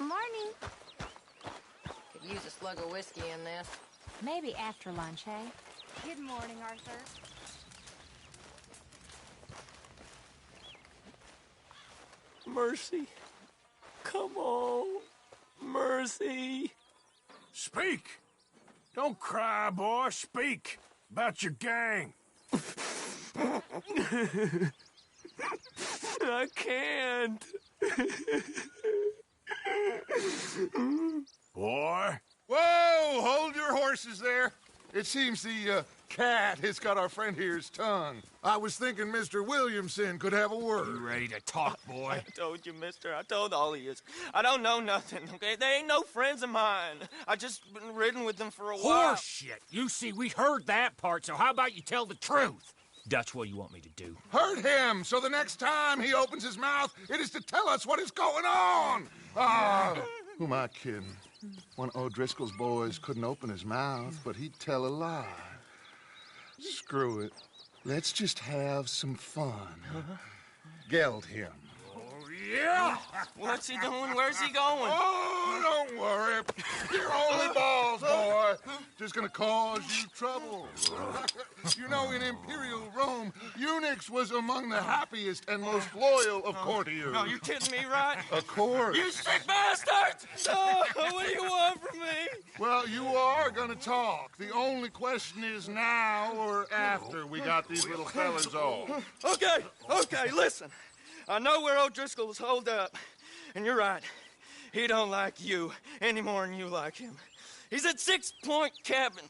Morning. Could use a slug of whiskey in this. Maybe after lunch, eh? Good morning, Arthur. Mercy. Come on. Mercy. Speak! Don't cry, boy. Speak about your gang. I can't. Boy. Whoa! Hold your horses there. It seems the cat has got our friend here's tongue. I was thinking Mr. Williamson could have a word. You ready to talk, boy? I told you, mister. I told all of you. I don't know nothing, okay? They ain't no friends of mine. I just been ridden with them for a while. Horse shit. You see, we heard that part, so how about you tell the truth? That's what you want me to do. Hurt him, so the next time he opens his mouth, it is to tell us what is going on. Ah, who am I kidding? One of O'Driscoll's boys couldn't open his mouth, but he'd tell a lie. Screw it. Let's just have some fun. Geld him. Yeah! What's he doing? Where's he going? Oh, don't worry. You're only balls, boy. Just gonna cause you trouble. You know, in Imperial Rome, eunuchs was among the happiest and most loyal of courtiers. No, you kidding me, right? Of course. You sick bastard! Oh, what do you want from me? Well, you are gonna talk. The only question is now or after we got these little fellas off. Okay, listen. I know where O'Driscoll is holed up, and you're right. He don't like you any more than you like him. He's at 6 Point Cabin.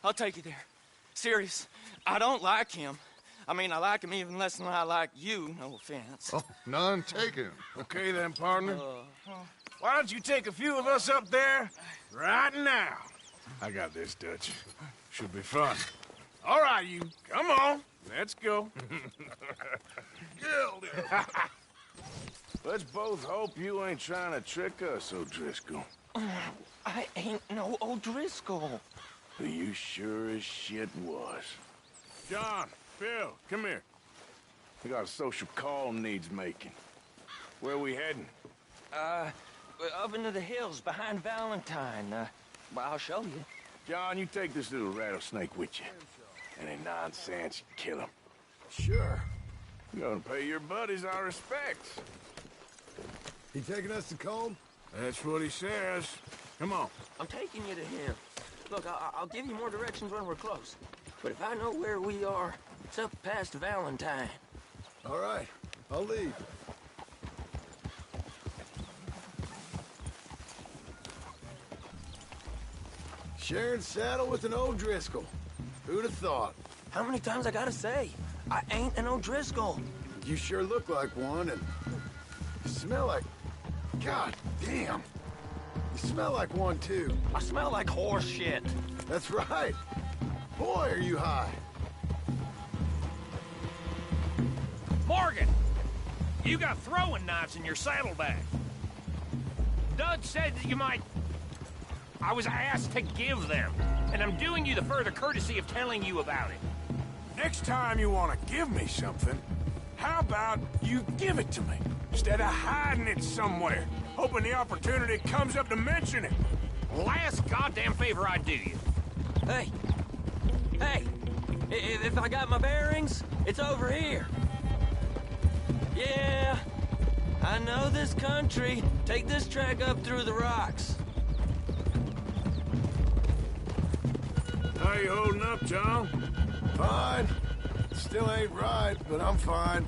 I'll take you there. Serious, I don't like him. I mean, I like him even less than I like you, no offense. Oh, none taken. Okay then, partner. Why don't you take a few of us up there right now? I got this, Dutch. Should be fun. All right, you. Come on. Let's go. Killed him. Let's both hope you ain't trying to trick us, O'Driscoll. I ain't no O'Driscoll. You sure as shit was. John, Phil, come here. We got a social call needs making. Where we heading? Up into the hills behind Valentine. Well, I'll show you. John, you take this little rattlesnake with you. Any nonsense, you kill him. Sure. You're gonna pay your buddies our respects. He taking us to Combe? That's what he says. Come on. I'm taking you to him. Look, I'll give you more directions when we're close. But if I know where we are, it's up past Valentine. All right, I'll leave. Sharing saddle with an O'Driscoll. Who'd have thought? How many times I gotta say? I ain't an O'Driscoll. You sure look like one, and you smell like... God damn. You smell like one, too. I smell like horse shit. That's right. Boy, are you high. Morgan! You got throwing knives in your saddlebag. Doug said that you might... I was asked to give them, and I'm doing you the further courtesy of telling you about it. Next time you want to give me something, how about you give it to me? Instead of hiding it somewhere, hoping the opportunity comes up to mention it. Last goddamn favor I do you. Hey! If I got my bearings, it's over here. Yeah, I know this country. Take this track up through the rocks. How you holding up, John? Fine. Still ain't right, but I'm fine.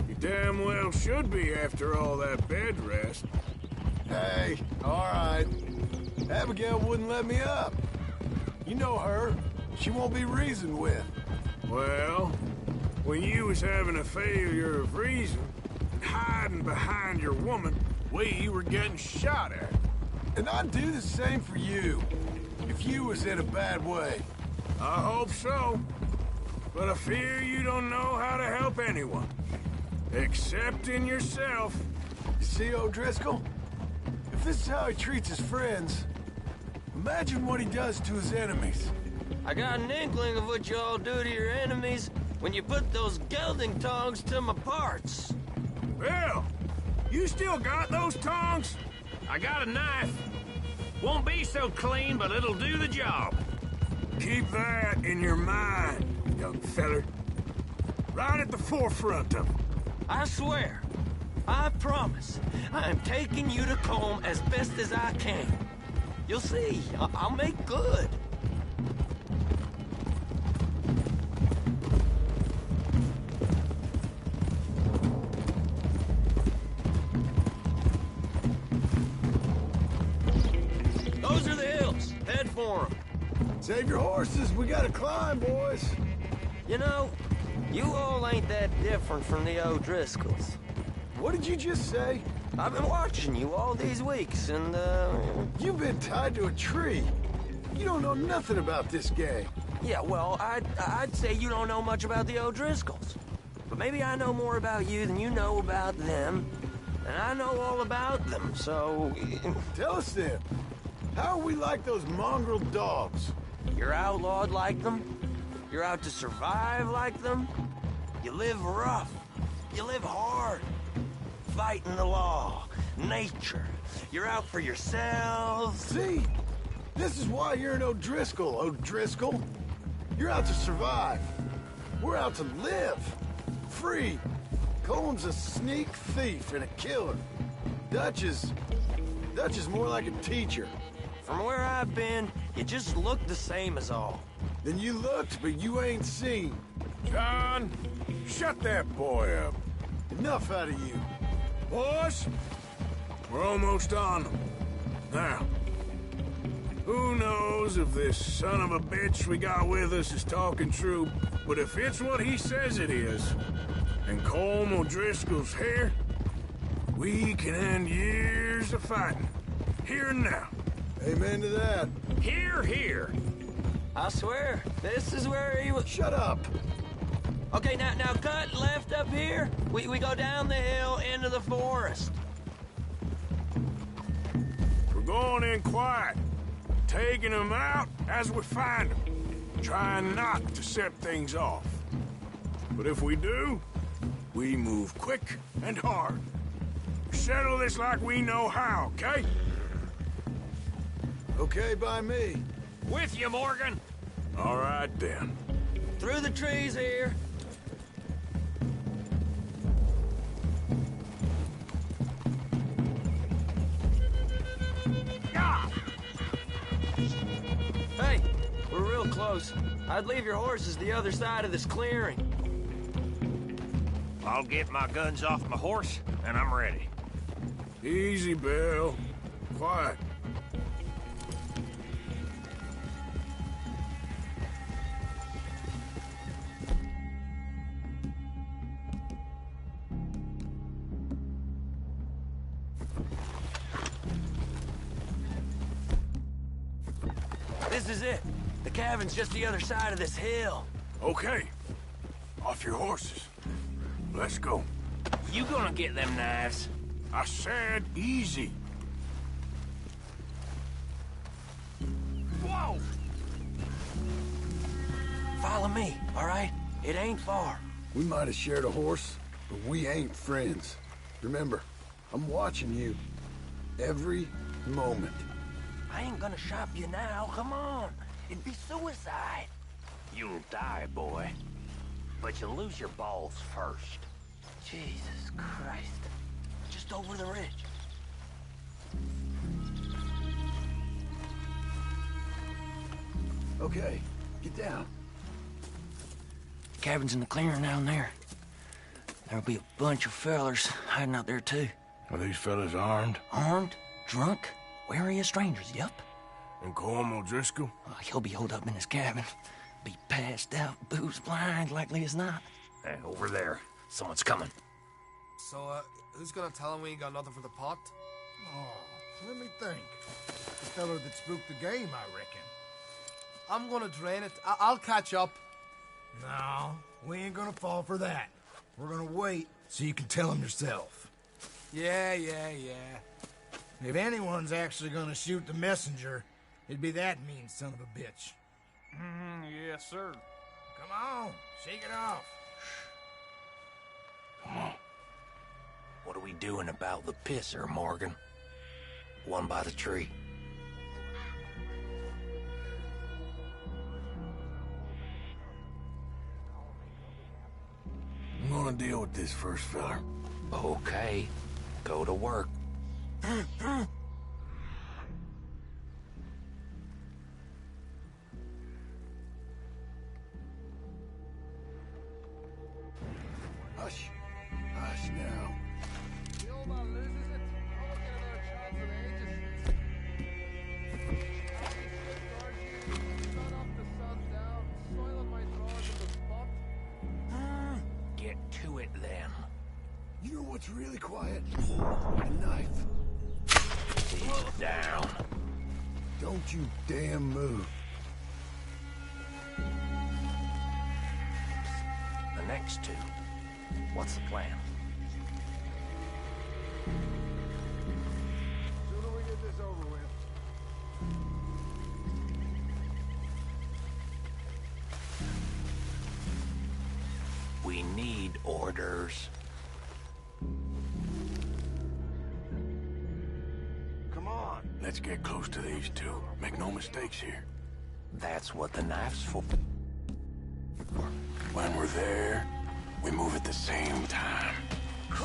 You damn well should be after all that bed rest. Hey, all right. Abigail wouldn't let me up. You know her. She won't be reasoned with. Well, when you was having a failure of reason, hiding behind your woman, we were getting shot at. And I'd do the same for you, if you was in a bad way. I hope so. But I fear you don't know how to help anyone. Except in yourself. You see, O'Driscoll? If this is how he treats his friends, imagine what he does to his enemies. I got an inkling of what you all do to your enemies when you put those gelding tongs to my parts. Bill, you still got those tongs? I got a knife. Won't be so clean, but it'll do the job. Keep that in your mind, young feller. Right at the forefront of it. I swear, I promise, I am taking you to Combe as best as I can. You'll see, I'll make good. Those are the hills. Head for them. Save your horses, we gotta climb, boys. You know, you all ain't that different from the O'Driscolls. What did you just say? I've been watching you all these weeks, and, You've been tied to a tree. You don't know nothing about this gang. yeah, well, I'd say you don't know much about the O'Driscolls. But maybe I know more about you than you know about them. And I know all about them, so... Tell us then, how are we like those mongrel dogs? You're outlawed like them. You're out to survive like them. You live rough. You live hard. Fighting the law, nature. You're out for yourselves. See? This is why you're an O'Driscoll, O'Driscoll. You're out to survive. We're out to live. Free. Coleman's a sneak thief and a killer. Dutch is more like a teacher. From where I've been, you just look the same as all. Then you looked, but you ain't seen. John, shut that boy up. Enough out of you. Boys, we're almost on them. Now, who knows if this son of a bitch we got with us is talking true, but if it's what he says it is, and Colm O'Driscoll's here, we can end years of fighting. Here and now. Amen to that. Here, here. I swear, this is where he was... Shut up. Okay, now cut left up here. We go down the hill into the forest. We're going in quiet, taking them out as we find them, trying not to set things off. But if we do, we move quick and hard. Settle this like we know how, okay? Okay by me. With you, Morgan. All right, then. Through the trees here. Ah! Hey, we're real close. I'd leave your horses the other side of this clearing. I'll get my guns off my horse, and I'm ready. Easy, Bill. Quiet. This is it. The cabin's just the other side of this hill. Okay. Off your horses. Let's go. You gonna get them knives? I said easy. Whoa! Follow me, all right? It ain't far. We might have shared a horse, but we ain't friends. Remember, I'm watching you. Every moment. I ain't gonna shop you now, come on. It'd be suicide. You'll die, boy. But you'll lose your balls first. Jesus Christ. Just over the ridge. Okay, get down. Cabin's in the clearing down there. There'll be a bunch of fellers hiding out there, too. Are these fellas armed? Armed, drunk, wary of strangers, yup. And Colm O'Driscoll? He'll be holed up in his cabin. Be passed out, booze blind, likely as not. Hey, over there. Someone's coming. So, who's gonna tell him we ain't got nothing for the pot? Oh, Let me think. The fellow that spooked the game, I reckon. I'm gonna drain it. I'll catch up. No, we ain't gonna fall for that. We're gonna wait so you can tell him yourself. Yeah. If anyone's actually gonna shoot the messenger, it'd be that mean son of a bitch. Yes, sir. Come on, shake it off. Come on. What are we doing about the pisser, Morgan? One by the tree. I'm gonna deal with this first, fella. Okay. Go to work. Hush. Hush now. The old man loses it. I won't get another chance of ages. Sun up, the sun down. Soiling my drawers in the spot. Get to it, then. You know what's really quiet? A knife. He's down. Don't you damn move. The next two. What's the plan? Sooner we get this over with. We need orders. Come on. Let's get close to these two. Make no mistakes here. That's what the knife's for. When we're there, we move at the same time.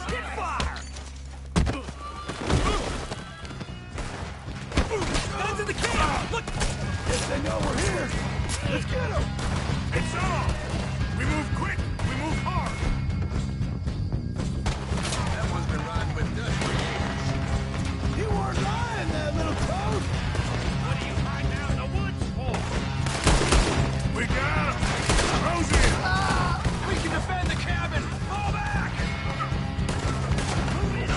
Get fire! Guns in the camp! Look! Yes, they know we're here. Let's get them. It's on! We move quick! We move hard! That one's been riding with Dutch for years. You weren't lying, that little toad. What are you hiding out in the woods for? We got him! Close in! We can defend the cabin! Fall back! Move in!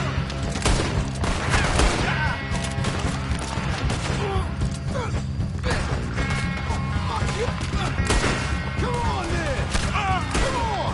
Come on, then. Come on.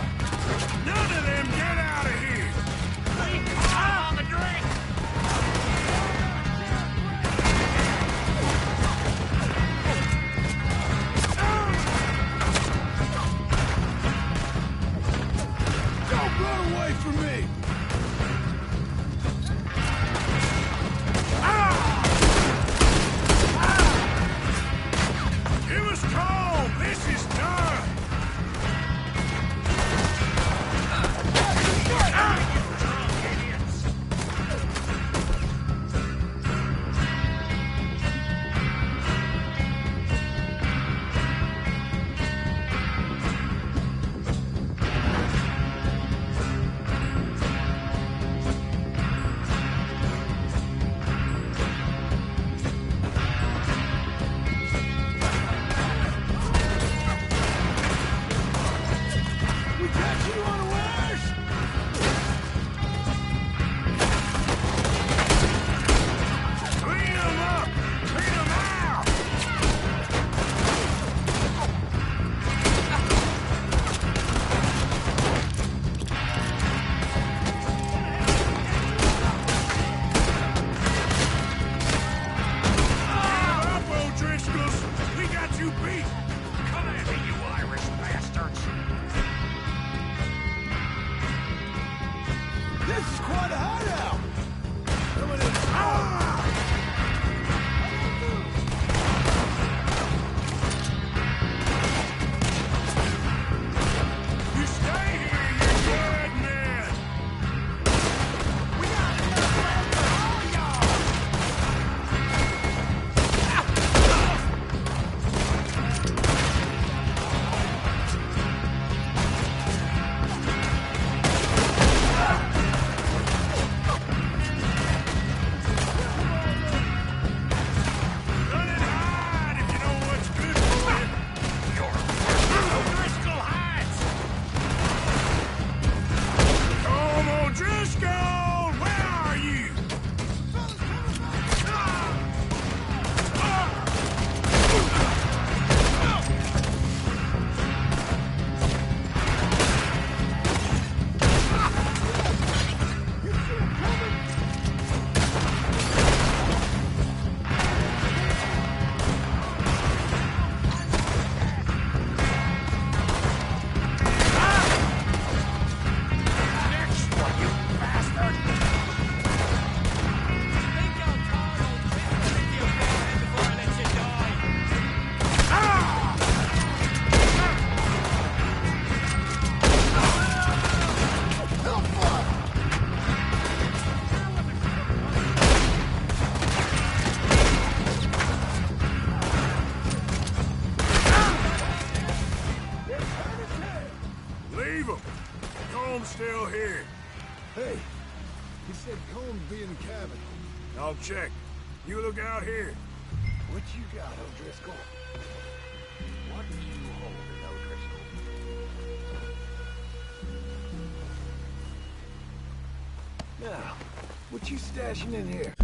Coleman be in the cabin. I'll check. You look out here. What you got, O'Driscoll? What do you hold in O'Driscoll? Now, what you stashing in here?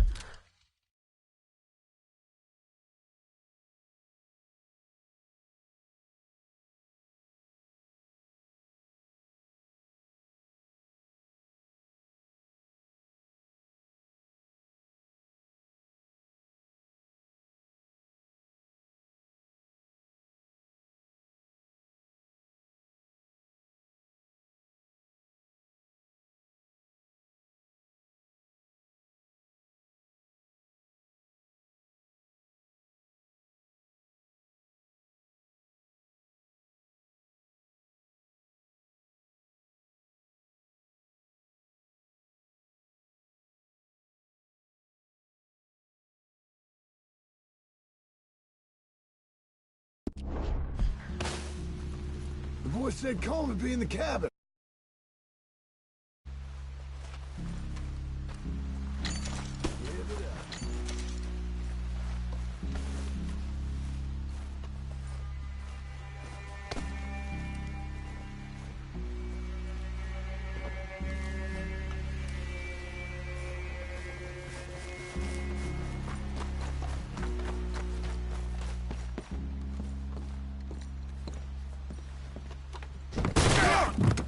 The boy said Coleman be in the cabin.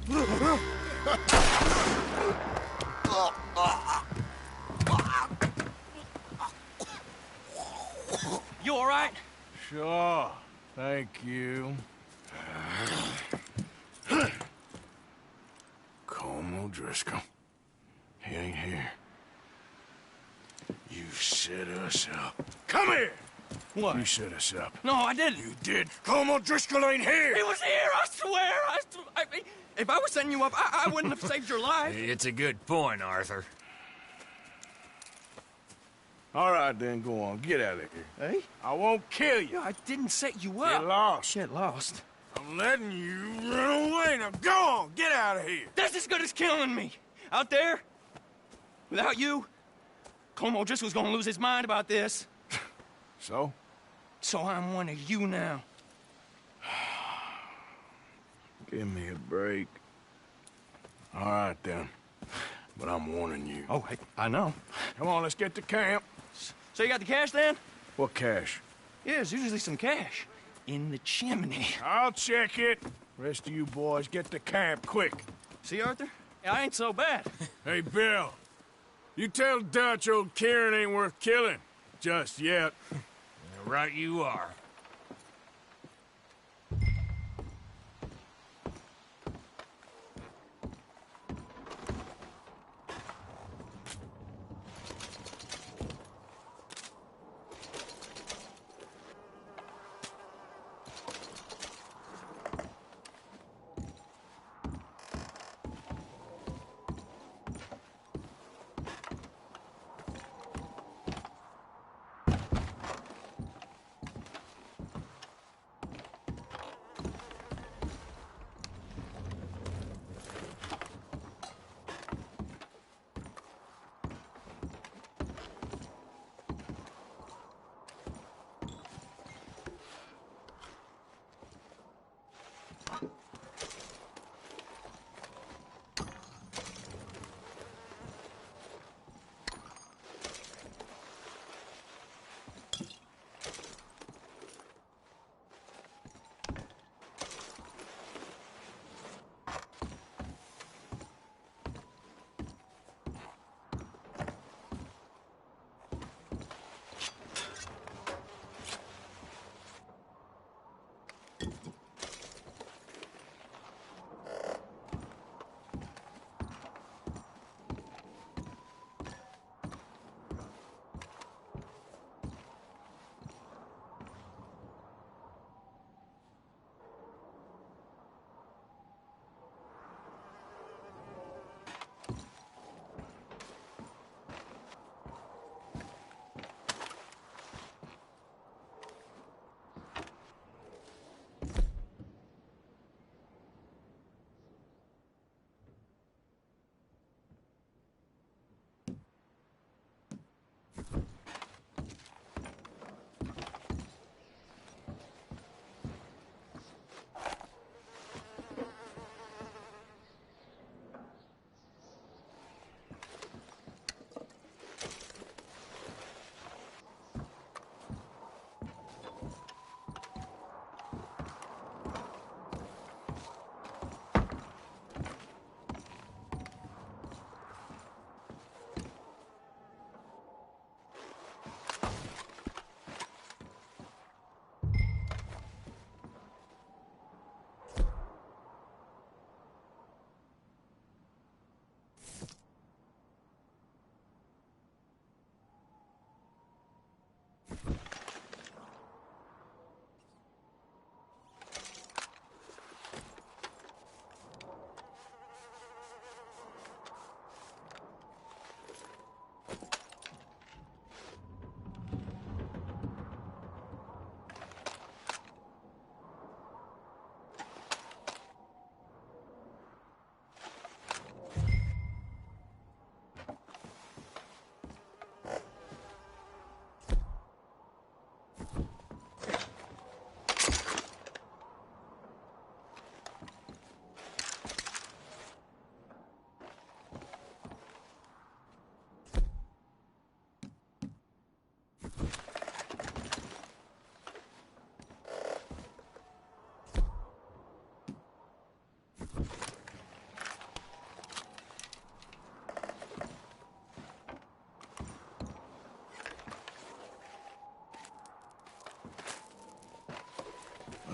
Live it up. You all right? Sure. Thank you. Colm O'Driscoll. He ain't here. You set us up. Come here! What? You set us up. No, I didn't. You did. Colm O'Driscoll ain't here! He was here, I swear. I mean, if I was setting you up, I wouldn't have saved your life. It's a good point, Arthur. All right, then, go on. Get out of here. Hey? I won't kill you. I didn't set you up. Get lost. Get lost. I'm letting you run away. Now go on. Get out of here. That's as good as killing me. Out there, without you, Colm O'Driscoll's gonna lose his mind about this. So? So I'm one of you now. Give me a break. All right, then. But I'm warning you. Oh, I know. Come on, let's get to camp. So you got the cash then? What cash? Yeah, there's usually some cash. In the chimney. I'll check it. Rest of you boys, get to camp, quick. See, Arthur? I ain't so bad. Hey, Bill. You tell Dutch old Kieran ain't worth killing. Just yet. Right you are.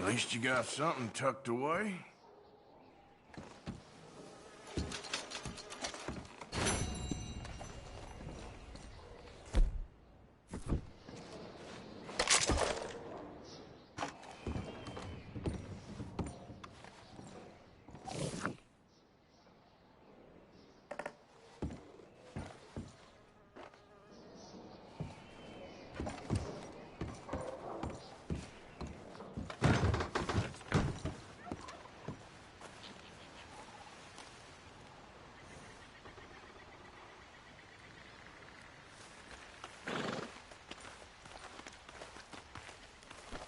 At least you got something tucked away.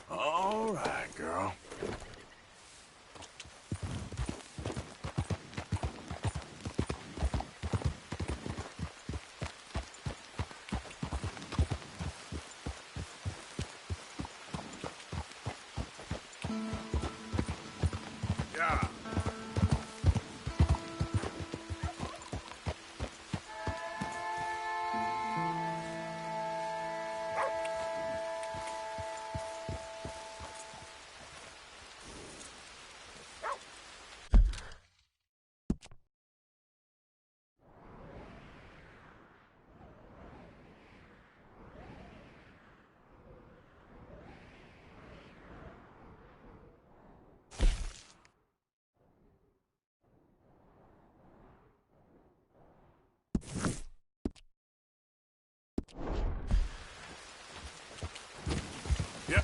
All right, girl. Yeah. Yep.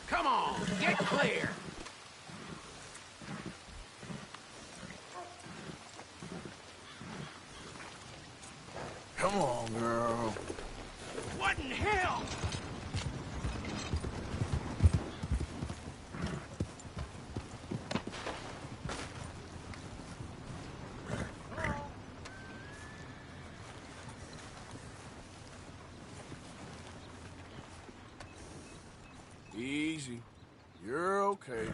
Come on, get clear. Come on, girl. What in hell? Easy. You're okay.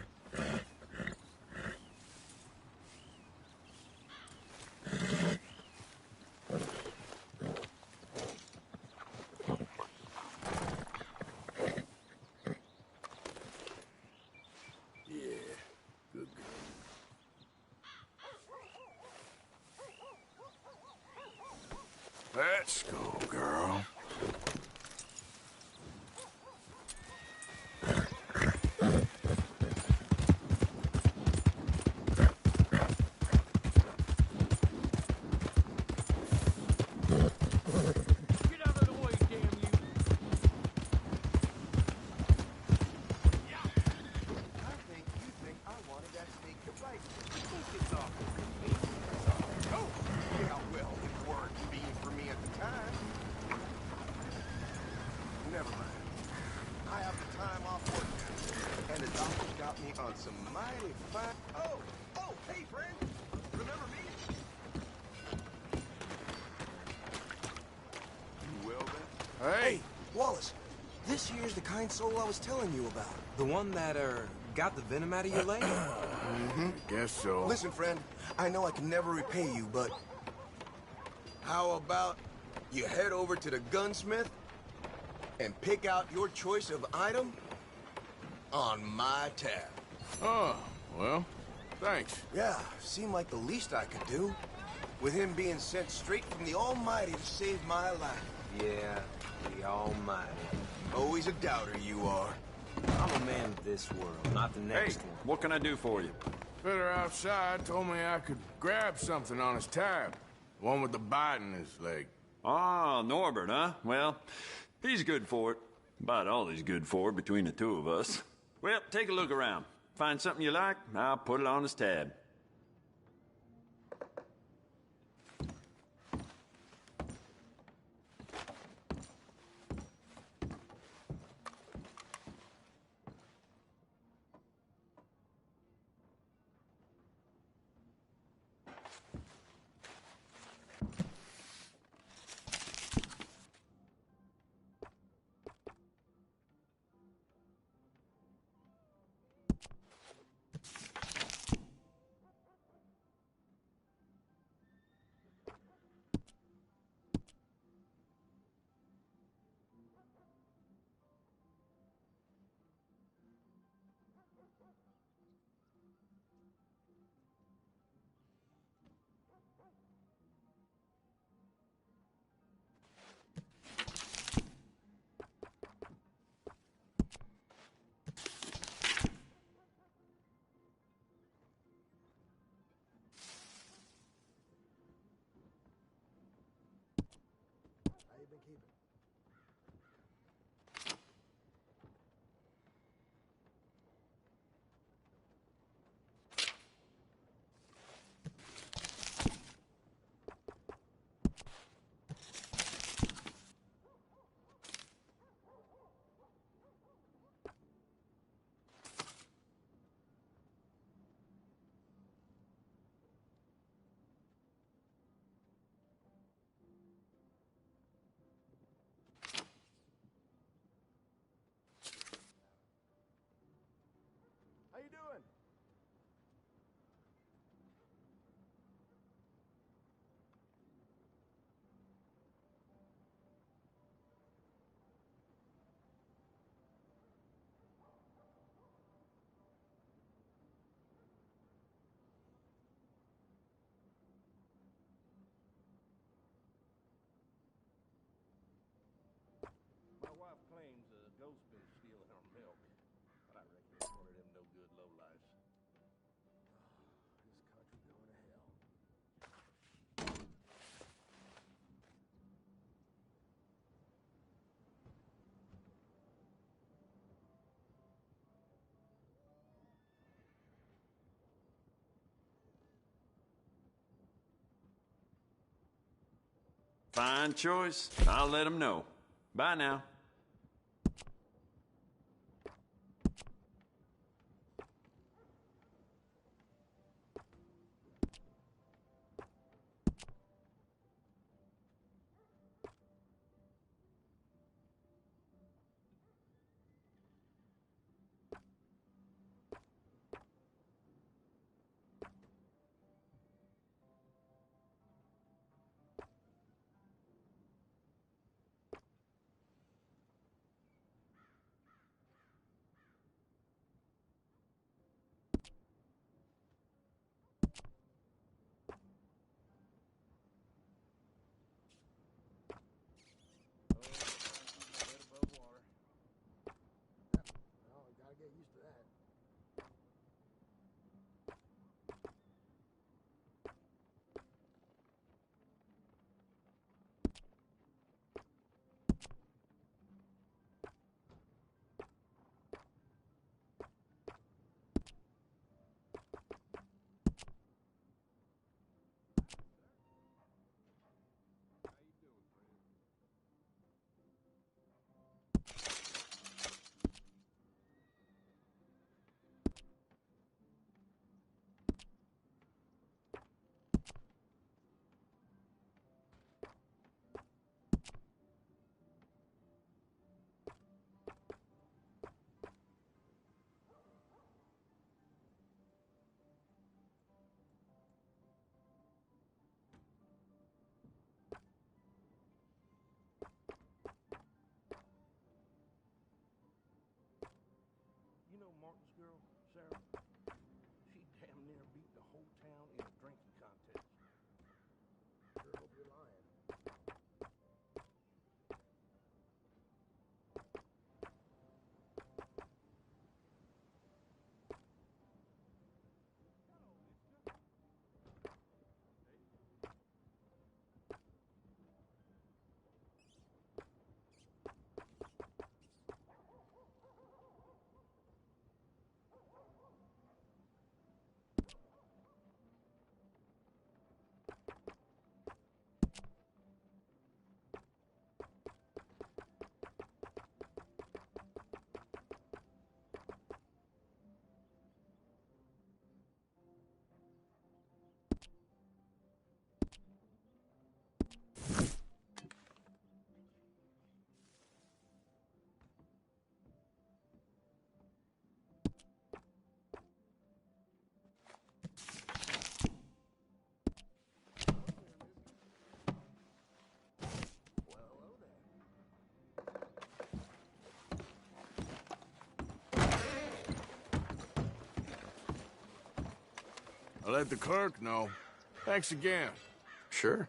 Let's go, girl. Get out of the way, damn you. I think I wanted that steak to bite. I think it's off. Oh, yeah, well, it weren't being for me at the time. Never mind. I have the time off work now, and the doctor's got me on some mighty fine... Oh, hey, friend. Remember me? You will, then? Hey! Wallace, this here's the kind soul I was telling you about. The one that, got the venom out of your leg? Guess so. Listen, friend, I know I can never repay you, but... how about you head over to the gunsmith and pick out your choice of item on my tab? Oh, well, thanks. Yeah, seemed like the least I could do. With him being sent straight from the Almighty to save my life. Yeah, the Almighty. Always a doubter you are. I'm a man of this world, not the next one. What can I do for you? Fitter outside told me I could grab something on his tab. One with the bite in his leg. Ah, Norbert, huh? Well, he's good for it. About all he's good for between the two of us. Well, take a look around. Find something you like, I'll put it on his tab. How you been keeping? How you doing? My wife claims a ghost's been stealing her milk, but I reckon it's one of them no good lowlifes. This country going to hell. Fine choice. I'll let him know. Bye now. Head above water. Well, I gotta get used to that. How you doing, friend? I'll let the clerk know. Thanks again. Sure.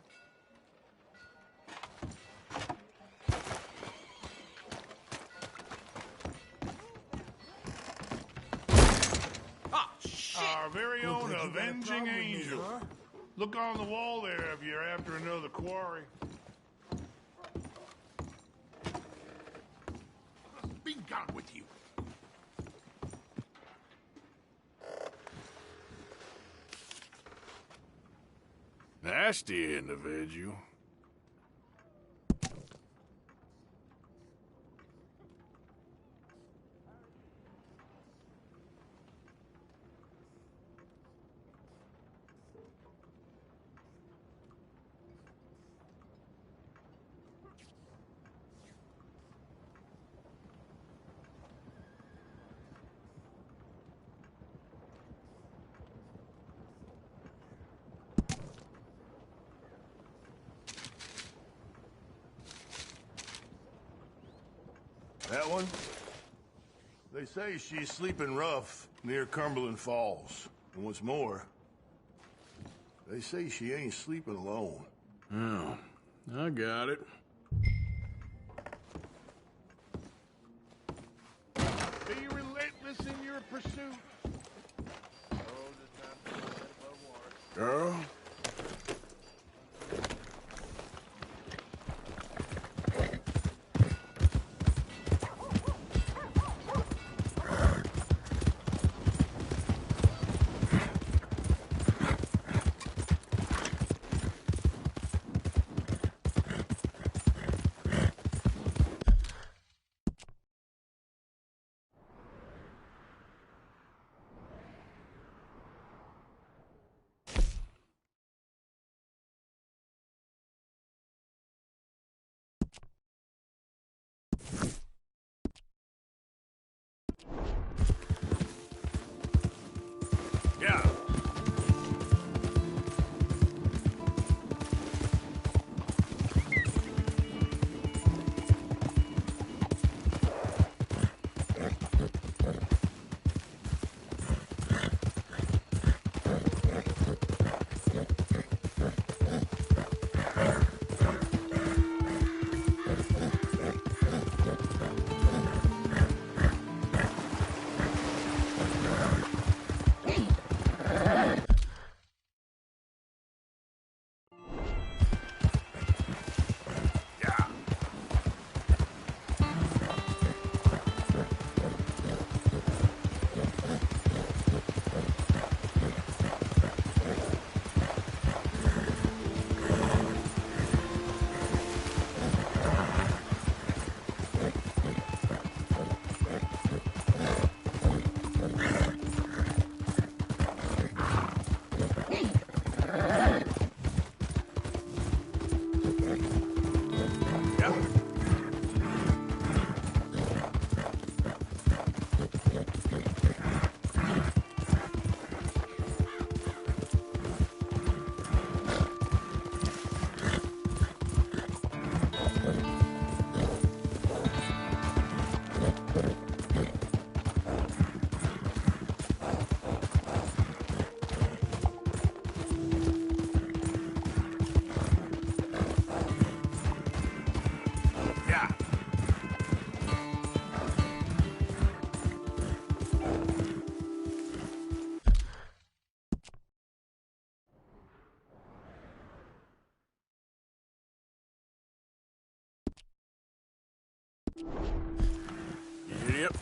Our very own avenging angel. Look on the wall there if you're after another quarry. Be gone with you. Nasty individual. That one? They say she's sleeping rough near Cumberland Falls. And what's more, they say she ain't sleeping alone. Oh, I got it. Be relentless in your pursuit. Girl? Yeah. Yep.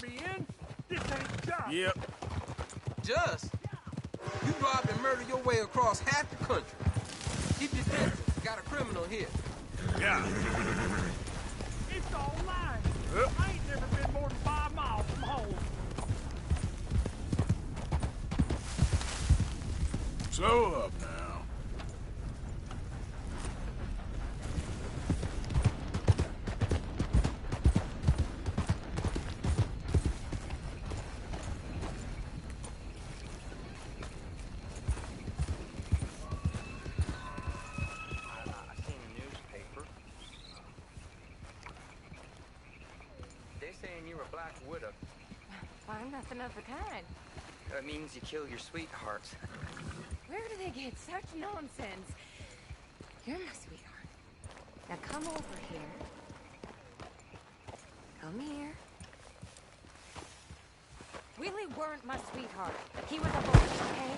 me in? This ain't just. Yep. Just? You robbed and murdered your way across half the country. Keep your distance. Got a criminal here. Yeah. It's all lying. I ain't never been more than 5 miles from home. Slow up now. Widow. Well, I'm nothing of the kind. That means you kill your sweetheart. Where do they get such nonsense? You're my sweetheart. Now come over here. Come here. Willie weren't my sweetheart. He was a boy, okay?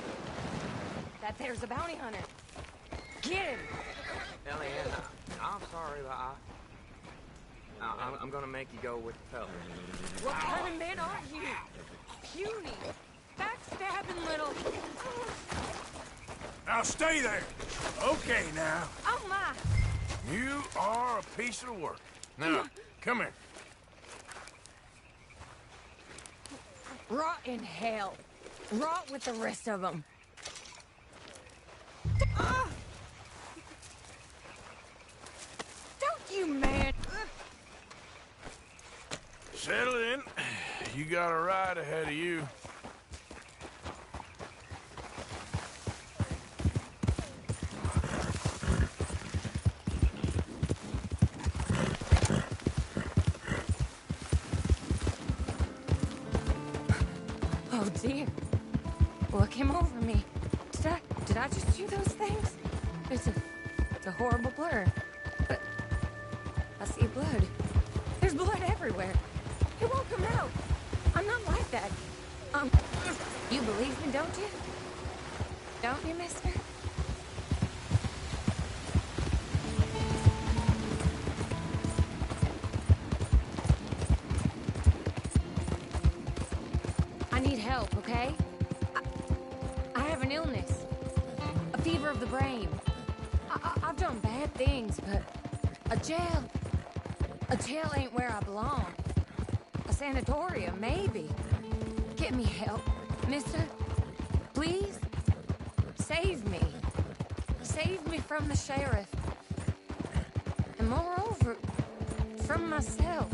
That there's a bounty hunter. Get him! Eliana, I'm sorry, but I'm gonna make you go with the fellas. What kind of man are you? Puny, backstabbing little... Now stay there. Okay now. Oh my! You are a piece of work. Now, come here. Rot in hell. Rot with the rest of them. Don't you, man! Settle in. You got a ride ahead of you. Oh dear. What came over me? Did I just do those things? It's a horrible blur. But I see blood. There's blood everywhere. It won't come out. I'm not like that. You believe me, don't you? Don't you, mister? I need help, okay? I have an illness. A fever of the brain. I've done bad things, but a jail ain't where I belong. A sanatorium, maybe. Get me help, mister. Please? Save me. Save me from the sheriff. And moreover, from myself.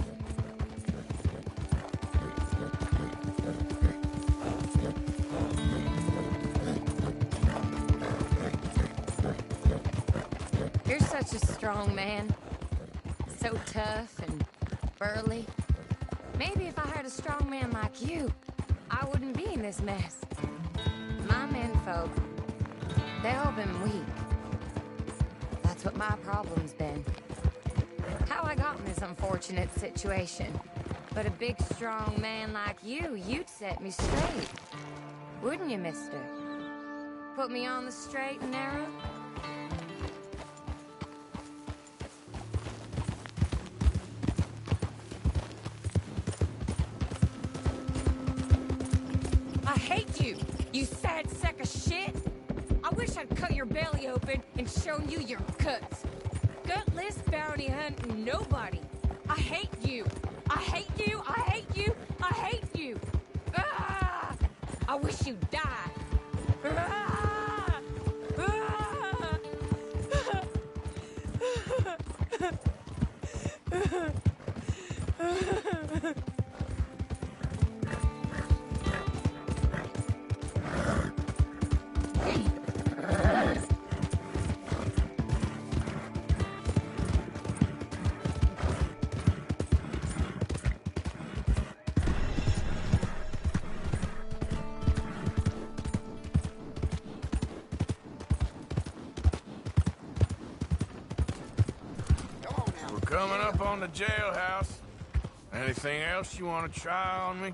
You're such a strong man. So tough and burly. Maybe if I had a strong man like you, I wouldn't be in this mess. My menfolk, they've all been weak. That's what my problem's been. How I got in this unfortunate situation. But a big, strong man like you, you'd set me straight. Wouldn't you, mister? Put me on the straight and narrow? I hate you, you sad sack of shit! I wish I'd cut your belly open and shown you your guts. Gutless, bounty hunting nobody. I hate you. I hate you. I hate you. I hate you. Ah! I wish you'd die. Ah! Ah! We're coming up on the jailhouse. Anything else you want to try on me?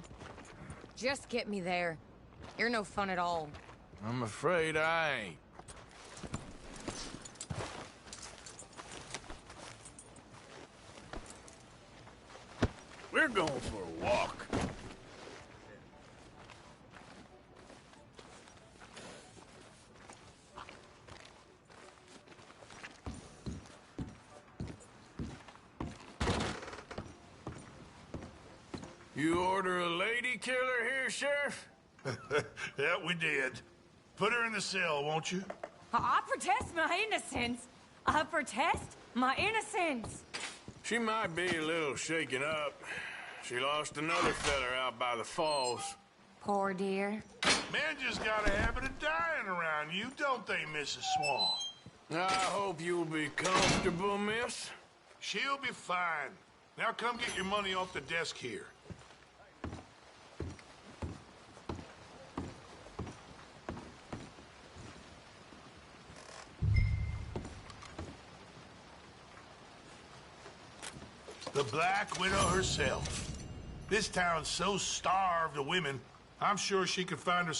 Just get me there. You're no fun at all. I'm afraid I ain't. We're going for a walk. You order a lady killer here, Sheriff? Yeah, we did. Put her in the cell, won't you? I protest my innocence. I protest my innocence. She might be a little shaken up. She lost another feller out by the falls. Poor dear. Men just got a habit of dying around you, don't they, Mrs. Swan? I hope you'll be comfortable, miss. She'll be fine. Now come get your money off the desk here. The Black Widow herself. This town's so starved of women, I'm sure she could find her...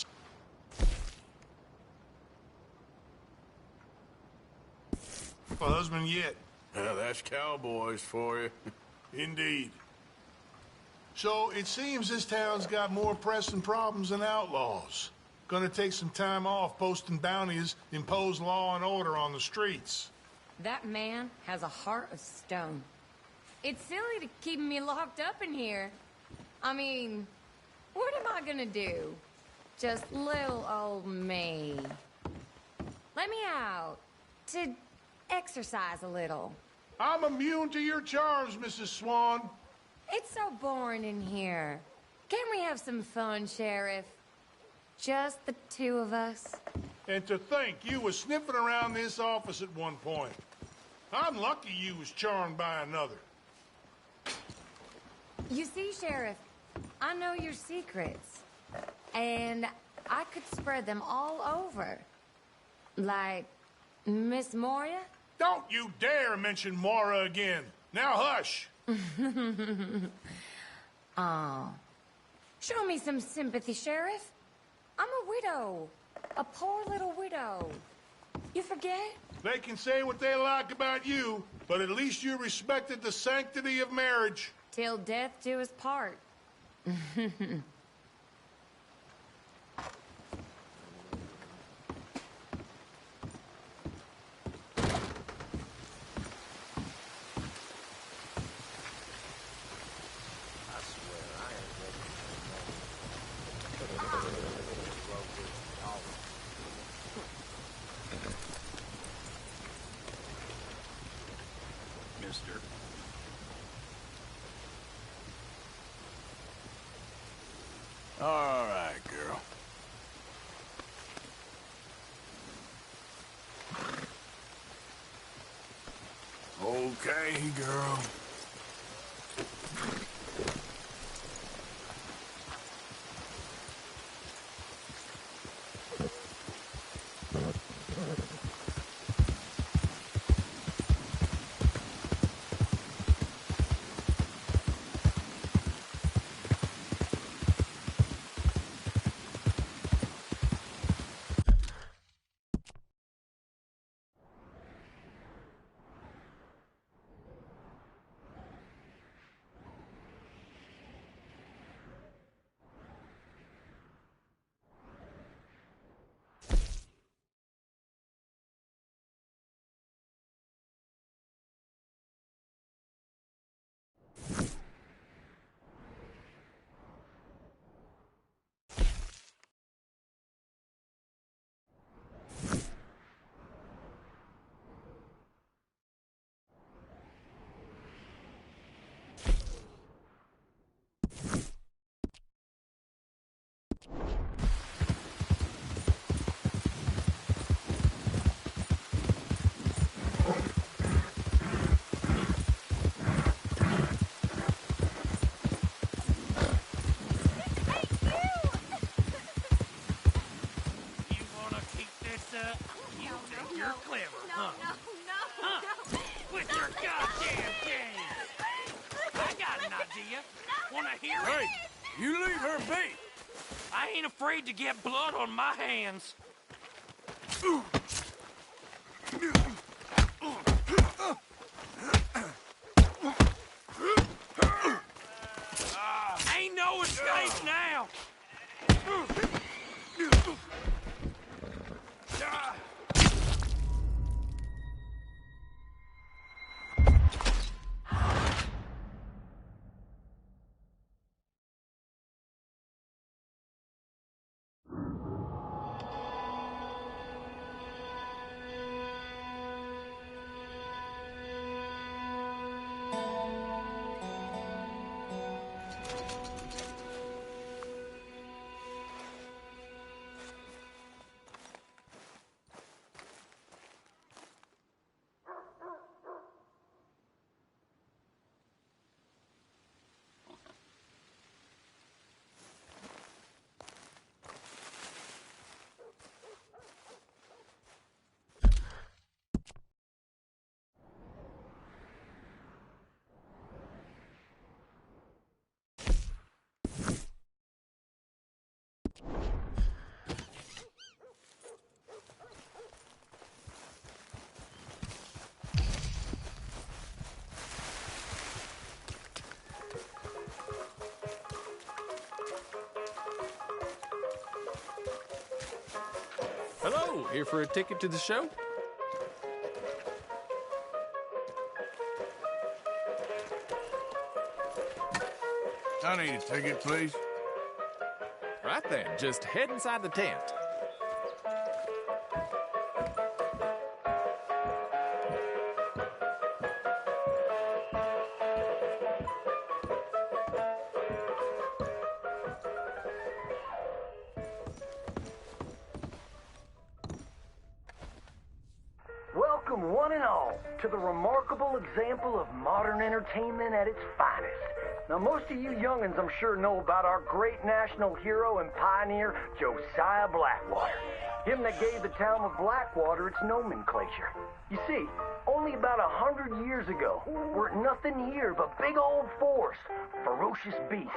a husband yet. Yeah, that's cowboys for you. Indeed. So, it seems this town's got more pressing problems than outlaws. Gonna take some time off posting bounties, impose law and order on the streets. That man has a heart of stone. It's silly to keep me locked up in here. I mean, what am I gonna do? Just little old me. Let me out to exercise a little. I'm immune to your charms, Mrs. Swan. It's so boring in here. Can't we have some fun, Sheriff? Just the two of us. And to think you was sniffing around this office at one point. I'm lucky you was charmed by another. You see, Sheriff, I know your secrets. And I could spread them all over. Like Miss Moria? Don't you dare mention Mora again. Now hush. Oh. Show me some sympathy, Sheriff. I'm a widow. A poor little widow. You forget? They can say what they like about you, but at least you respected the sanctity of marriage. Till death do us part. Mister. All right, girl. Okay, girl. Hey, you leave her be. I ain't afraid to get blood on my hands. Ain't no escape now. Hello, here for a ticket to the show? I need a ticket, please. Right then, just head inside the tent. Welcome, one and all, to the remarkable example of modern entertainment at its finest. Now, most of you young'uns, I'm sure, know about our great national hero and pioneer, Josiah Blackwater. Him that gave the town of Blackwater its nomenclature. You see, only about 100 years ago, weren't nothing here but big old forests, ferocious beasts,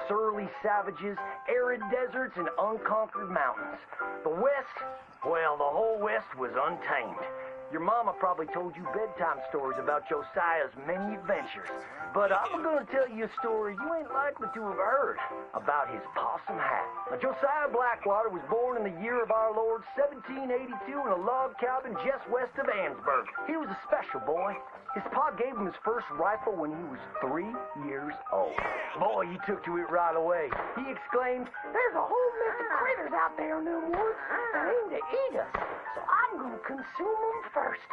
surly savages, arid deserts, and unconquered mountains. The West, well, the whole West was untamed. Your mama probably told you bedtime stories about Josiah's many adventures. But I'm gonna tell you a story you ain't likely to have heard about his possum hat. Now, Josiah Blackwater was born in the year of our Lord 1782 in a log cabin just west of Ansburg. He was a special boy. His pa gave him his first rifle when he was 3 years old. Boy, he took to it right away. He exclaimed, "There's a whole mess of critters out there in them woods that aim to eat us, so I'm gonna consume them first."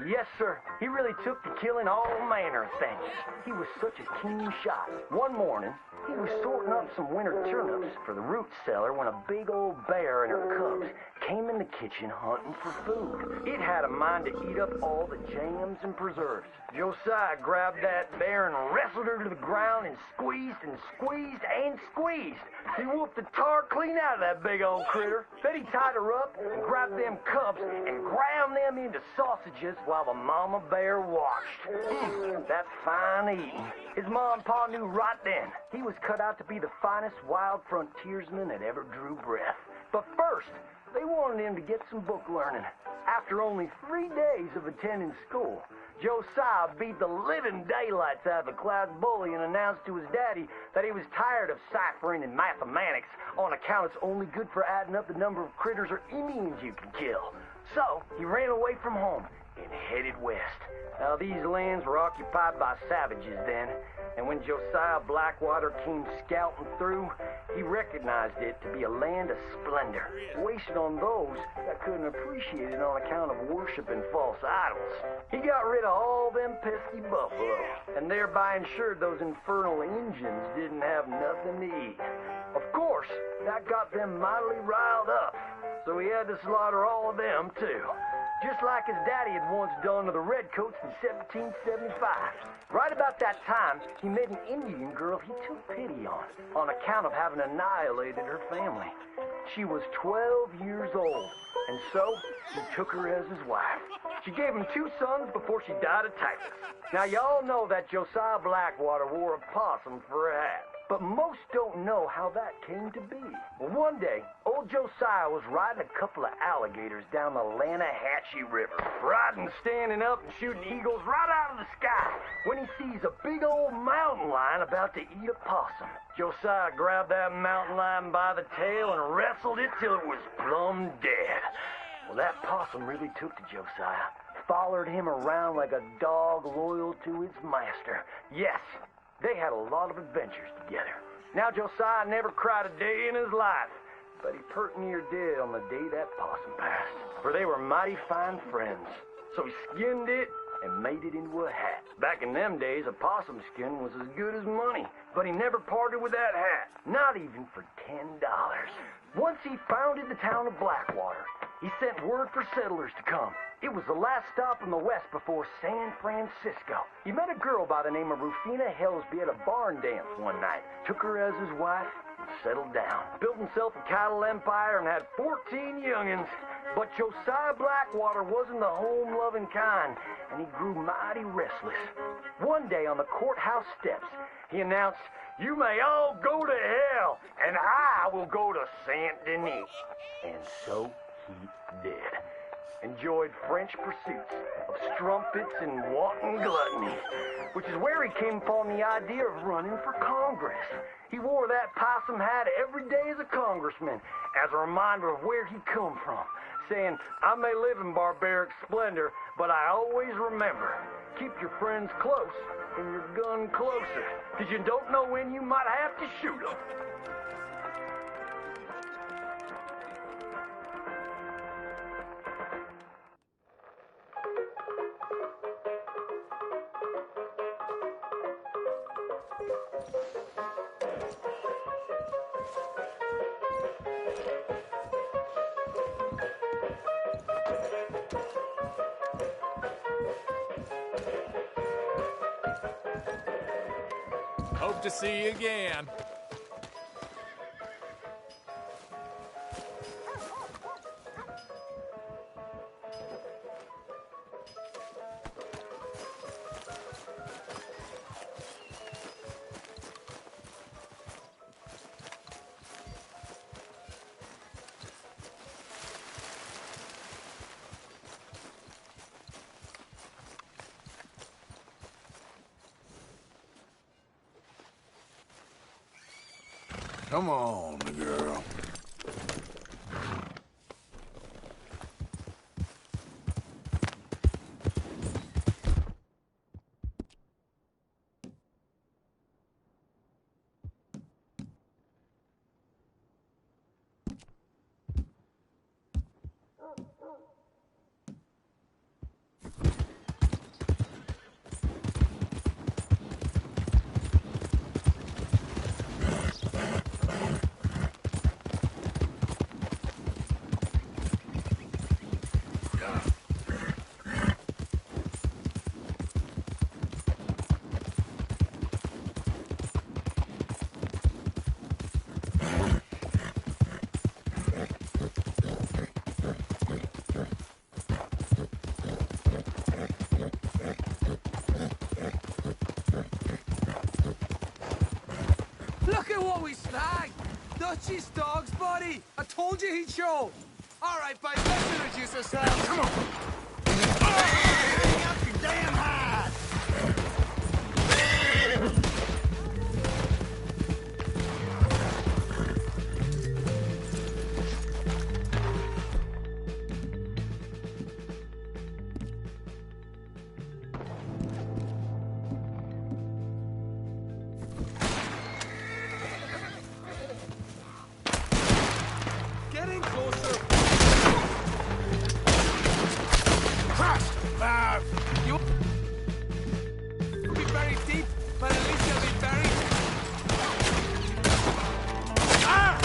Yes, sir. He really took to killing all manner of things. He was such a keen shot. One morning, he was sorting up some winter turnips for the root cellar when a big old bear and her cubs came in the kitchen hunting for food. It had a mind to eat up all the jams and preserves. Josiah grabbed that bear and wrestled her to the ground and squeezed and squeezed and squeezed. He whooped the tar clean out of that big old critter. Then he tied her up and grabbed them cubs and ground them into sausages while the mama bear watched. That's fine eating. His ma and pa knew right then he was cut out to be the finest wild frontiersman that ever drew breath. But first, they wanted him to get some book learning. After only 3 days of attending school, Josiah beat the living daylights out of the class bully and announced to his daddy that he was tired of ciphering and mathematics on account it's only good for adding up the number of critters or Indians you can kill. So he ran away from home and headed west. Now, these lands were occupied by savages then, and when Josiah Blackwater came scouting through, he recognized it to be a land of splendor, wasted on those that couldn't appreciate it on account of worshiping false idols. He got rid of all them pesky buffalo, and thereby ensured those infernal Injuns didn't have nothing to eat. Of course, that got them mightily riled up, so he had to slaughter all of them, too. Just like his daddy had once done to the Redcoats in 1775. Right about that time, he met an Indian girl he took pity on account of having annihilated her family. She was 12 years old, and so he took her as his wife. She gave him 2 sons before she died of typhus. Now, y'all know that Josiah Blackwater wore a possum for a hat. But most don't know how that came to be. Well, one day, old Josiah was riding a couple of alligators down the Lanahatchee River. Riding, standing up, and shooting eagles right out of the sky when he sees a big old mountain lion about to eat a possum. Josiah grabbed that mountain lion by the tail and wrestled it till it was plumb dead. Well, that possum really took to Josiah. Followed him around like a dog loyal to its master. Yes, they had a lot of adventures together. Now, Josiah never cried a day in his life, but he pert near did on the day that possum passed, for they were mighty fine friends. So he skinned it and made it into a hat. Back in them days, a possum skin was as good as money, but he never parted with that hat, not even for $10. Once he founded the town of Blackwater, he sent word for settlers to come. It was the last stop in the west before San Francisco. He met a girl by the name of Rufina Helsby at a barn dance one night, took her as his wife, and settled down. Built himself a cattle empire and had 14 youngins. But Josiah Blackwater wasn't the home-loving kind, and he grew mighty restless. One day on the courthouse steps, he announced, "You may all go to hell, and I will go to Saint Denis." And so he did. enjoyed French pursuits of strumpets and wanton gluttony, which is where he came upon the idea of running for Congress. He wore that possum hat every day as a congressman, as a reminder of where he come from, saying, I may live in barbaric splendor, but I always remember, keep your friends close and your gun closer, because you don't know when you might have to shoot them. Hope to see you again. Come on, girl. Look at what we snagged! Dutchie's dog's body! I told you he'd show! Alright, babe, let's introduce ourselves. Come on! Hang up your damn hide! Getting closer. Crash! You'll be buried deep, but at least you'll be buried. Ah!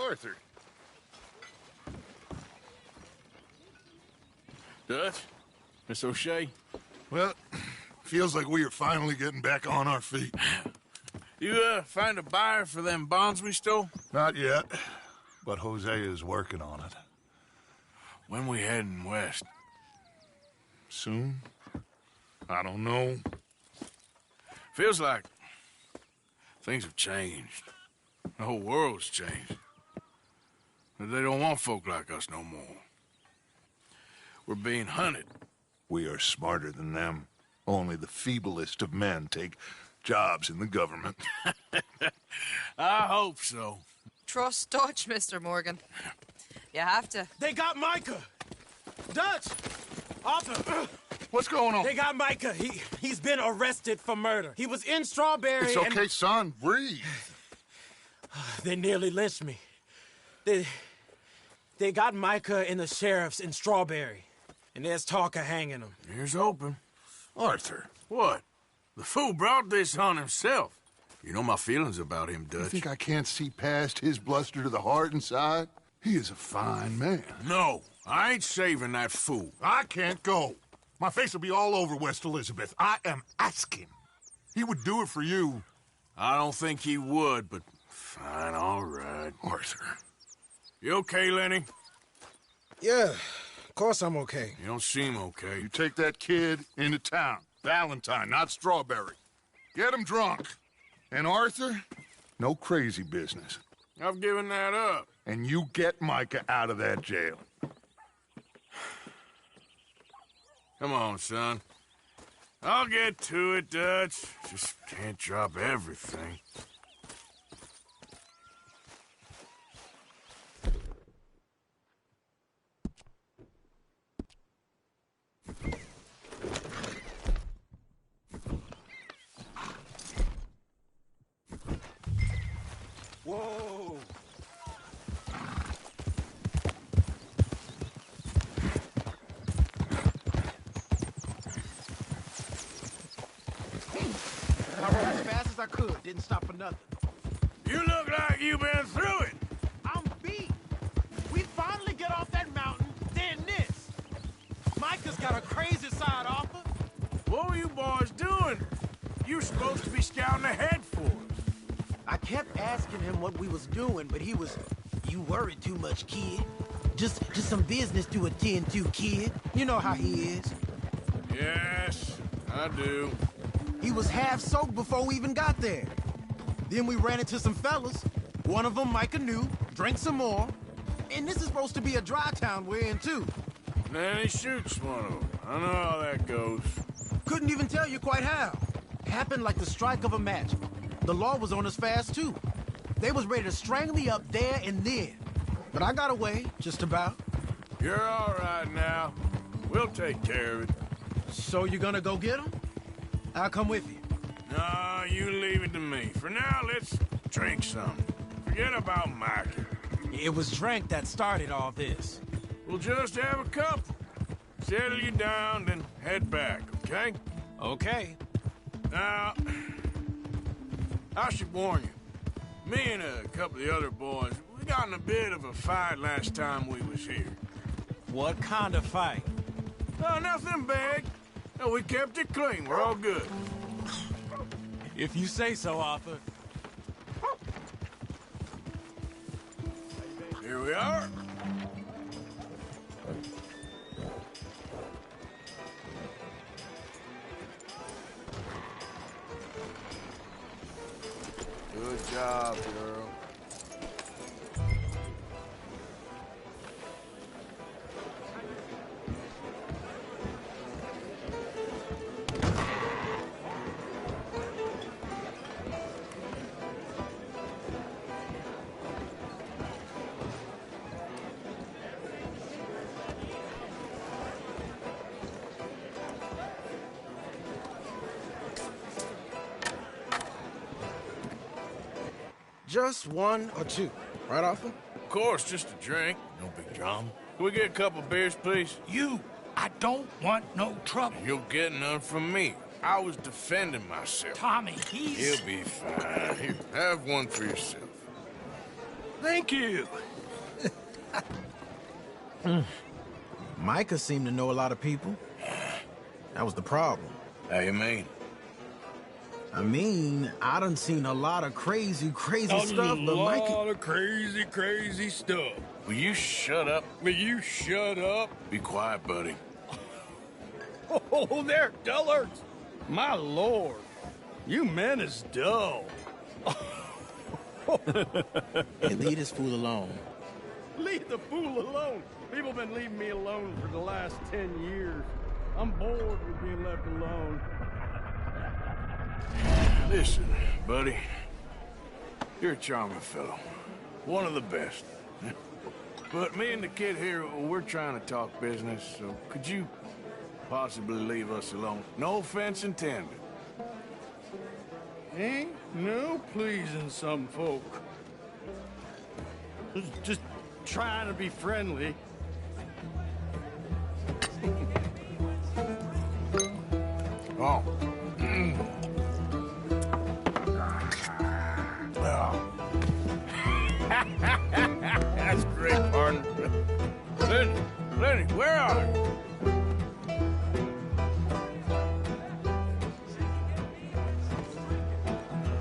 Arthur. Dutch? Miss O'Shea? Well, feels like we are finally getting back on our feet. You, find a buyer for them bonds we stole? Not yet, but Hosea is working on it. When we heading west? Soon? I don't know. Feels like things have changed. The whole world's changed. But they don't want folk like us no more. We're being hunted. We are smarter than them. Only the feeblest of men take jobs in the government. I hope so. Trust Dutch, Mr. Morgan. You have to. They got Micah! Dutch! Arthur! What's going on? They got Micah. He's been arrested for murder. He was in Strawberry. It's okay, son. Breathe. They nearly lynched me. They got Micah and the sheriffs in Strawberry. And there's talk of hanging him. Here's open. Arthur. What? The fool brought this on himself. You know my feelings about him, Dutch. You think I can't see past his bluster to the heart inside? He is a fine man. No, I ain't saving that fool. I can't go. My face will be all over West Elizabeth. I am asking. He would do it for you. I don't think he would, but fine, all right. Arthur. You okay, Lenny? Yeah, of course I'm okay. You don't seem okay. You take that kid into town. Valentine, not Strawberry. Get him drunk. And Arthur, no crazy business. I've given that up. And you get Micah out of that jail. Come on, son. I'll get to it, Dutch. Just can't drop everything. Whoa! I rode as fast as I could, didn't stop for nothing. You look like you've been through it. I'm beat. We finally get off that mountain, then this. Micah's got a crazy side, Arthur. What were you boys doing? You were supposed to be scouting ahead for us. I kept asking him what we was doing, but he was, "You worry too much, kid. Just some business to attend to, kid." You know how he is. Yes, I do. He was half soaked before we even got there. Then we ran into some fellas. One of them Micah knew, drank some more. And this is supposed to be a dry town we're in, too. Then he shoots one of them. I know how that goes. Couldn't even tell you quite how. Happened like the strike of a match. The law was on us fast, too. They was ready to strangle me up there and then. But I got away, just about. You're all right now. We'll take care of it. So you gonna go get him? I'll come with you. No, you leave it to me. For now, let's drink something. Forget about Micah. It was drink that started all this. We'll just have a couple. Settle you down, then head back, okay? Okay. Now, I should warn you. Me and a couple of the other boys, we got in a bit of a fight last time we was here. What kind of fight? Oh, nothing big. No, we kept it clean. We're all good. If you say so, Arthur. Here we are. Good job, girl. Just one or two, right, Arthur? Of course, just a drink. No big drama. Can we get a couple beers, please? I don't want no trouble. You'll get none from me. I was defending myself. Tommy, he's... He'll be fine. Here, have one for yourself. Thank you. Micah seemed to know a lot of people. That was the problem. How you mean? I mean, I done seen a lot of crazy stuff, but Micah... A lot of crazy stuff. Will you shut up? Will you shut up? Be quiet, buddy. Oh, they're dullards. My lord. You men is dull. Hey, leave this fool alone. Leave the fool alone. People been leaving me alone for the last 10 years. I'm bored with being left alone. Listen, buddy. You're a charming fellow. One of the best. But me and the kid here, we're trying to talk business, so could you possibly leave us alone? No offense intended. Ain't no pleasing some folk. Just trying to be friendly. Oh. That's great, partner. Lenny, where are you?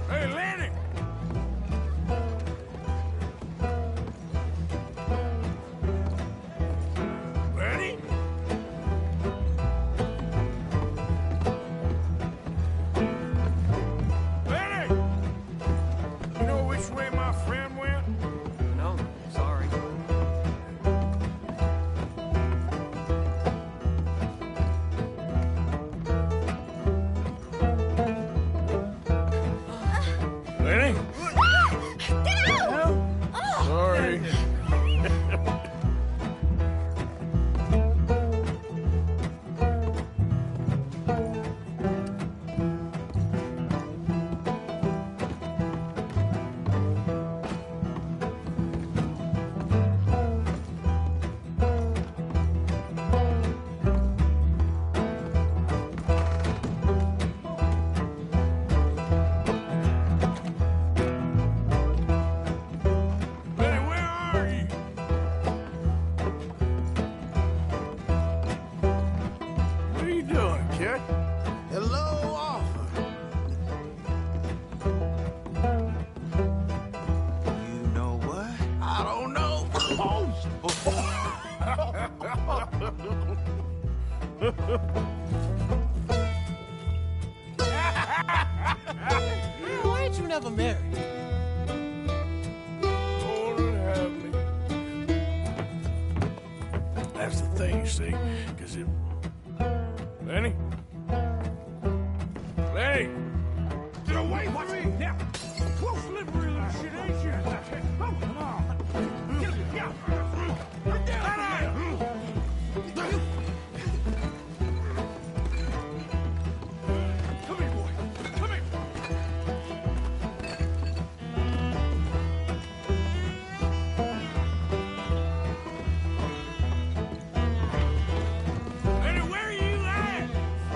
Hey, Lenny! Lenny? Lenny! You know which way my friend went? No, sorry. Lenny? Get out! Sorry. Lenny, where are you? What are you doing, kid? Hello, Arthur. You know what? I don't know. Why ain't you never married? Lord would have me. That's the thing, you see, because it... Lenny? Lenny! Get away from me! Now! Whoa, slippery little shit, ain't you? Oh, come on! Get out! Come here, boy! Come here! Lenny, where are you at?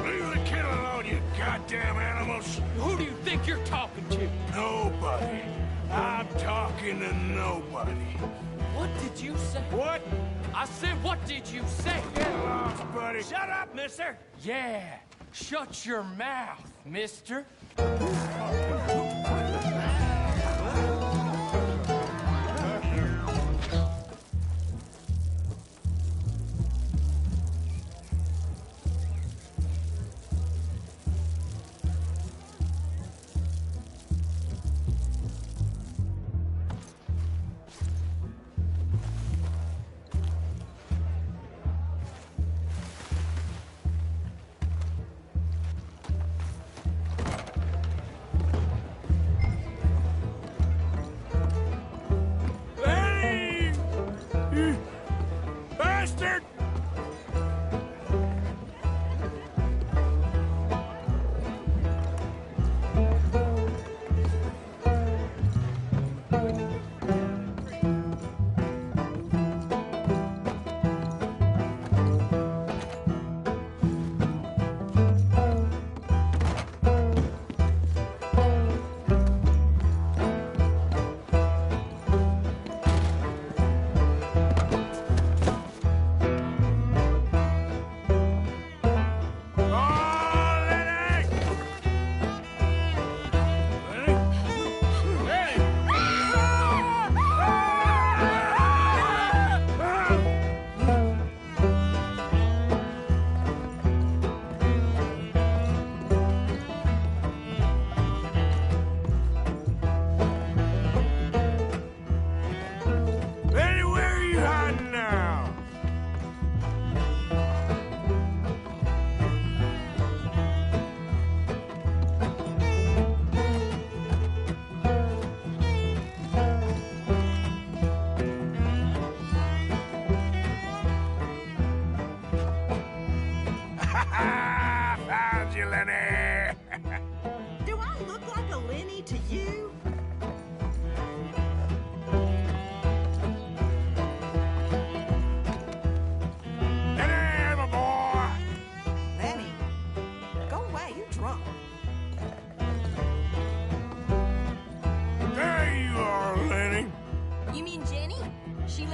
Leave the kid alone, you goddamn animals. Who do you think you're talking to? Nobody. I'm talking to nobody. What did you say? What? I said, what did you say? Get lost, buddy. Shut up, mister. Yeah, shut your mouth, mister.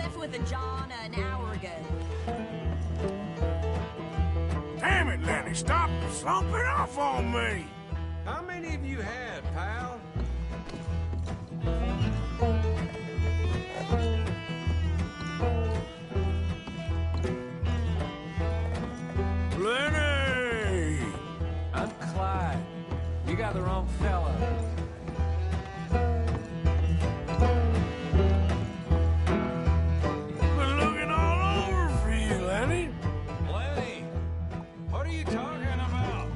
left with a John an hour ago. Damn it, Lenny, stop slumping off on me! How many have you had, pal? Lenny! I'm Clyde. You got the wrong fella. Been looking all over for you, Lenny. Lenny, what are you talking about?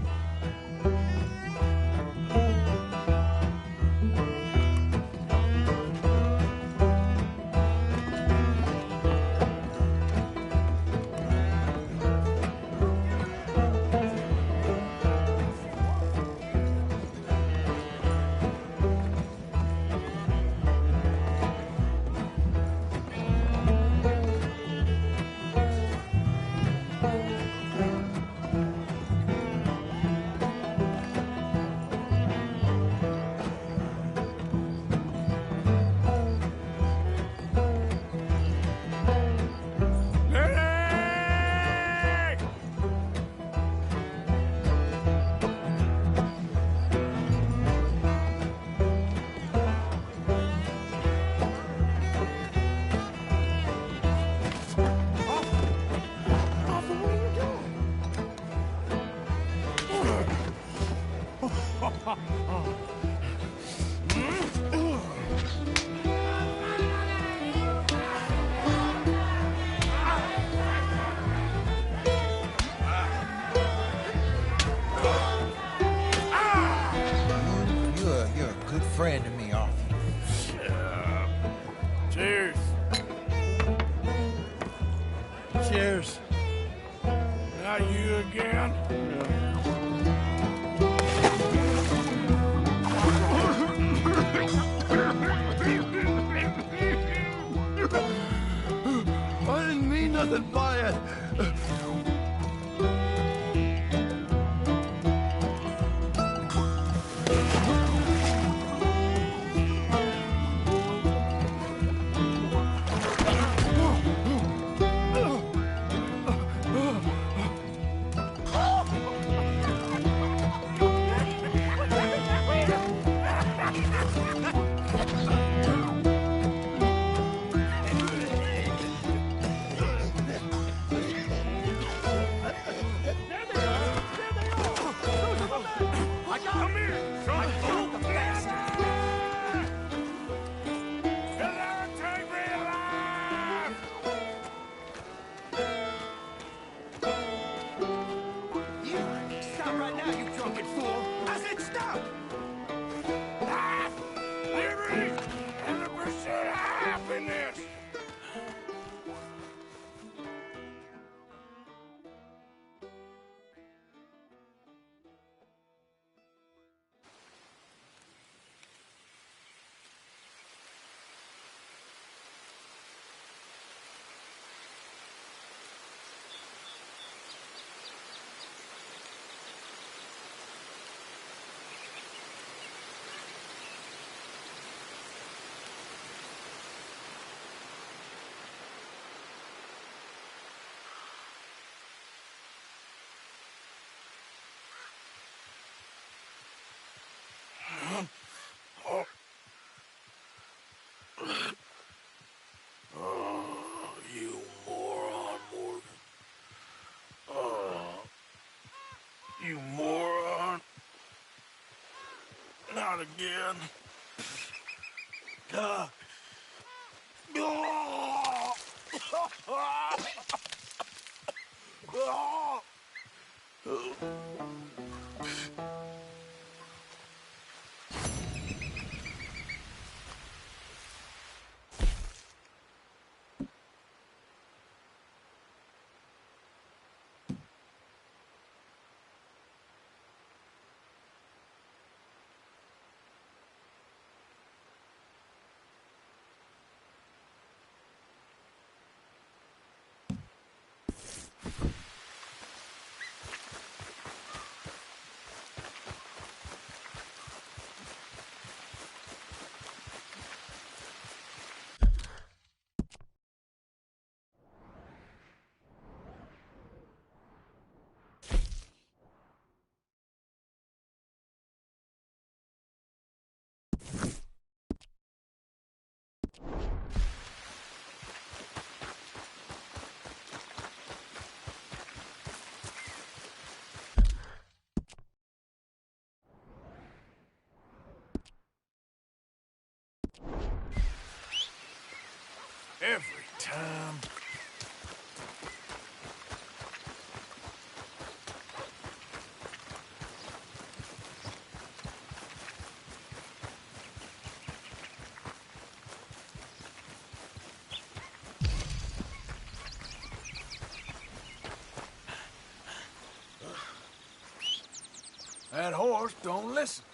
You're a good friend to me, Arthur. Cheers. Cheers. Not you again? I didn't mean nothing by it. Come here, son. You'll never take me alive! Stop right now, you drunken fool! I said stop! Liberty and the pursuit of happiness! Oh, you moron, Morgan. Oh, you moron. Not again. Every time. That horse don't listen.